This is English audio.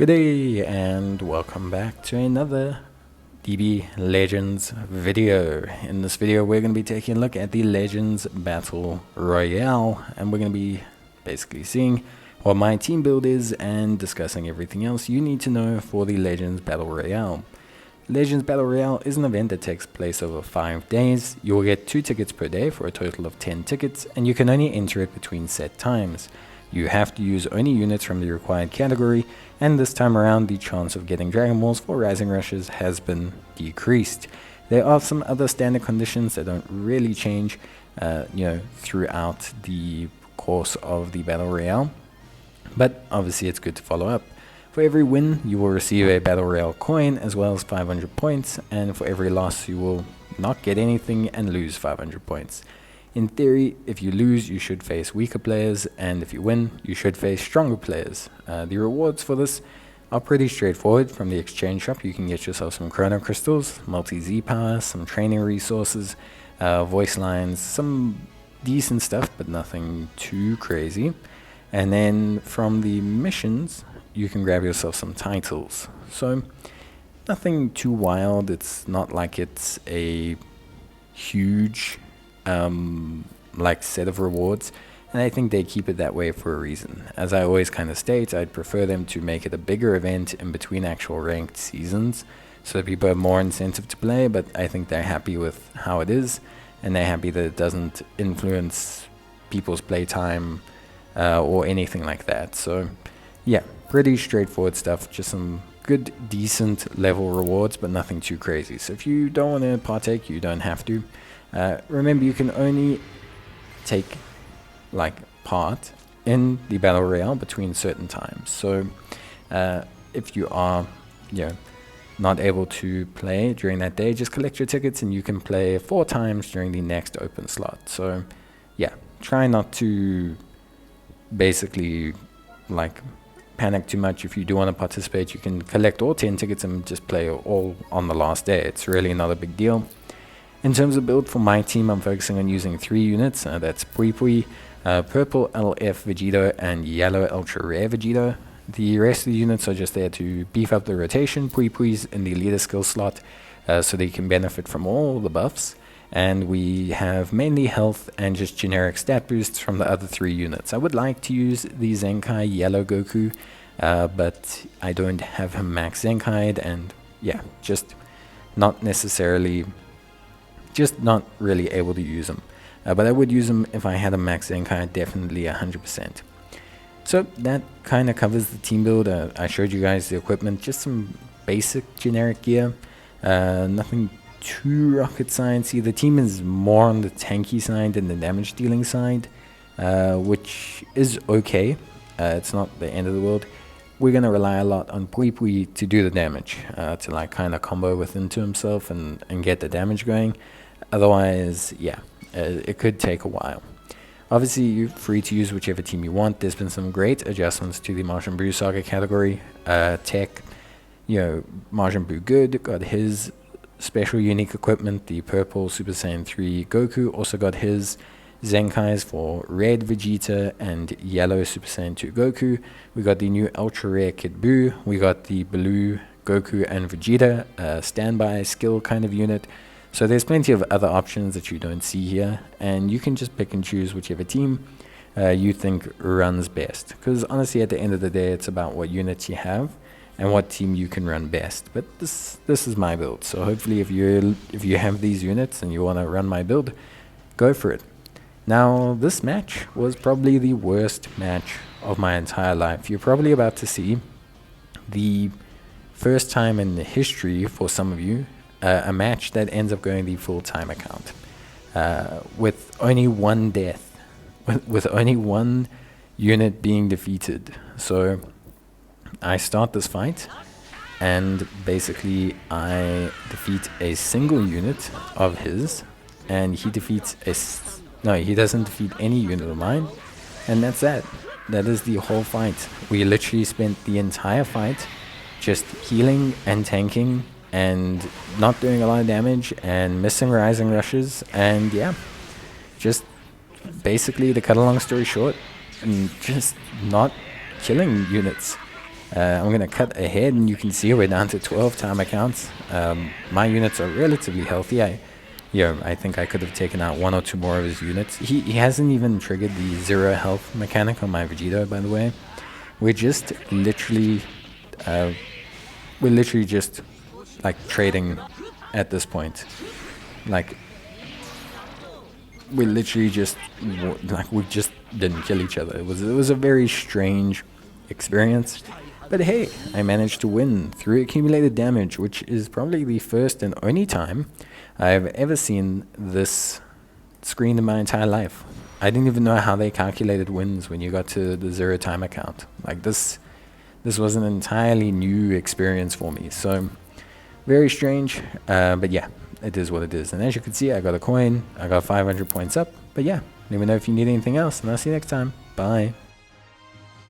Good day and welcome back to another DB Legends video. In this video we're going to be taking a look at the Legends Battle Royale, and we're going to be basically seeing what my team build is and discussing everything else you need to know for the Legends Battle Royale. Legends Battle Royale is an event that takes place over 5 days. You will get 2 tickets per day for a total of 10 tickets, and you can only enter it between set times. You have to use only units from the required category, and this time around the chance of getting Dragon Balls for Rising Rushes has been decreased. There are some other standard conditions that don't really change throughout the course of the Battle Royale, but obviously it's good to follow up. For every win you will receive a Battle Royale coin as well as 500 points, and for every loss you will not get anything and lose 500 points. In theory, if you lose, you should face weaker players, and if you win, you should face stronger players. The rewards for this are pretty straightforward. From the exchange shop, you can get yourself some Chrono crystals, multi-Z power, some training resources, voice lines, some decent stuff, but nothing too crazy. And then from the missions, you can grab yourself some titles. So nothing too wild. It's not like it's a huge set of rewards, and I think they keep it that way for a reason. As I always kind of state, I'd prefer them to make it a bigger event in between actual ranked seasons so that people have more incentive to play, but I think they're happy with how it is, and they're happy that it doesn't influence people's playtime or anything like that. So yeah, pretty straightforward stuff, just some good decent level rewards, but nothing too crazy. So if you don't want to partake, you don't have to. Remember, you can only take part in the Battle Royale between certain times. So if you are not able to play during that day, just collect your tickets and you can play 4 times during the next open slot. So yeah, try not to basically panic too much. If you do want to participate, you can collect all 10 tickets and just play all on the last day. It's really not a big deal. In terms of build for my team, I'm focusing on using 3 units. That's Pui Pui, Purple LF Vegito, and Yellow Ultra Rare Vegito. The rest of the units are just there to beef up the rotation. Pui Pui's in the leader skill slot, so they can benefit from all the buffs. And we have mainly health and just generic stat boosts from the other 3 units. I would like to use the Zenkai Yellow Goku, but I don't have him max Zenkai'd, and yeah, just not really able to use him. But I would use him if I had a max Zenkai, definitely 100%. So that kind of covers the team build. I showed you guys the equipment, just some basic generic gear, nothing too rocket sciencey. The team is more on the tanky side than the damage dealing side, which is okay. It's not the end of the world. We're going to rely a lot on Pui Pui to do the damage, to kind of combo within to himself and get the damage going. Otherwise, yeah, it could take a while. Obviously, you're free to use whichever team you want. There's been some great adjustments to the Majin Buu Saga category. Tech, Majin Buu Good got his special unique equipment. The purple Super Saiyan 3 Goku also got his Zenkais for red Vegeta and yellow Super Saiyan 2 Goku. We got the new ultra rare Kid Buu. We got the blue Goku and Vegeta, standby skill kind of unit. So there's plenty of other options that you don't see here, and you can just pick and choose whichever team you think runs best. Because honestly, at the end of the day, it's about what units you have and what team you can run best. But this is my build, so hopefully if you have these units and you want to run my build, go for it. Now, this match was probably the worst match of my entire life. You're probably about to see the first time in history for some of you, a match that ends up going the full-time account, with only one death, with only one unit being defeated. So I start this fight, and basically I defeat a single unit of his, and he defeats he doesn't defeat any unit of mine, and that's that. That is the whole fight. We literally spent the entire fight just healing and tanking and not doing a lot of damage and missing rising rushes, and yeah, just basically, to cut a long story short, and just not killing units. I'm going to cut ahead, and you can see we're down to 12 timer counts. My units are relatively healthy. I think I could have taken out 1 or 2 more of his units. He hasn't even triggered the 0 health mechanic on my Vegeta, by the way. We're just literally, just like trading at this point. Like, we literally just we just didn't kill each other. It was a very strange experience. But hey, I managed to win through accumulated damage, which is probably the first and only time I've ever seen this screen in my entire life. I didn't even know how they calculated wins when you got to the 0 timer count. Like this was an entirely new experience for me. So very strange, but yeah, it is what it is. And as you can see, I got a coin, I got 500 points up. But yeah, let me know if you need anything else, and I'll see you next time. Bye.